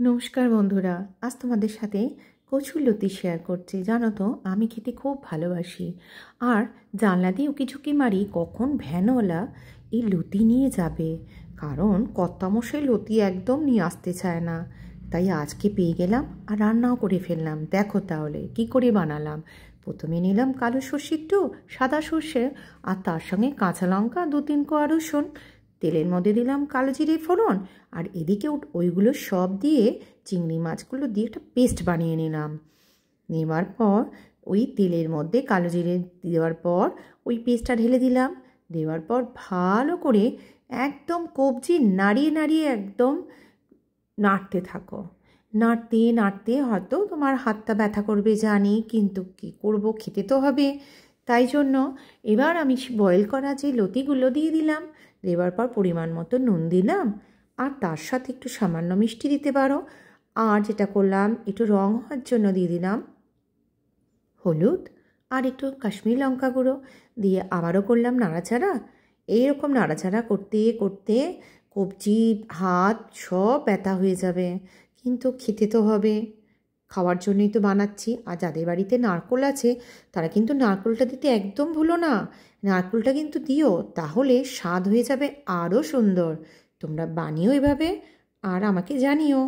নমস্কার বন্ধুরা, আজ তোমাদের সাথে কচুরলতি শেয়ার করছি। জানো তো, আমি খেতে খুব ভালোবাসি। আর জানলা দিয়ে উকিঝুঁকি মারি কখন ভ্যানওয়ালা এই লতি নিয়ে যাবে, কারণ কর্তামশাই লতি একদম নিয়ে আসতে চায় না। তাই আজকে পেয়ে গেলাম আর রান্নাও করে ফেললাম। দেখো তাহলে কি করে বানালাম। প্রথমে নিলাম কালো সর্ষে, একটু সাদা সর্ষে, আর তার সঙ্গে কাঁচা লঙ্কা, 2-3 কোয়া রসুন। তেলের মধ্যে দিলাম কালো জিরে ফোড়ন, আর এদিকে ওইগুলো সব দিয়ে চিংড়ি মাছগুলো দিয়ে একটা পেস্ট বানিয়ে নিলাম। নেওয়ার পর ওই তেলের মধ্যে কালো জিরে দেওয়ার পর ওই পেস্টটা ঢেলে দিলাম। দেওয়ার পর ভালো করে একদম কবজি নাড়িয়ে নাড়িয়ে একদম নাড়তে থাকো। নাড়তে নাড়তে হয়তো তোমার হাতটা ব্যথা করবে জানি, কিন্তু কী করব, খেতে তো হবে। তাই জন্য এবার আমি বয়েল করা যে লতিগুলো দিয়ে দিলাম। দেওয়ার পর পরিমাণ মতো নুন দিলাম, আর তার সাথে একটু সামান্য মিষ্টি দিতে পারো। আর যেটা করলাম, একটু রং হওয়ার জন্য দিয়ে দিলাম হলুদ আর একটু কাশ্মীরি লঙ্কা গুঁড়ো দিয়ে আবারও করলাম নাড়াচাড়া। এইরকম নাড়াচাড়া করতে করতে কবজি হাত সব ব্যথা হয়ে যাবে, কিন্তু খেতে তো হবে। খাওয়ার জন্যই তো বানাচ্ছি। আর যাদের বাড়িতে নারকেল আছে তারা কিন্তু নারকেলটা দিতে একদম ভুলো না। নারকেলটা কিন্তু দিও, তাহলে স্বাদ হয়ে যাবে আরও সুন্দর। তোমরা বানিও এভাবে আর আমাকে জানিও।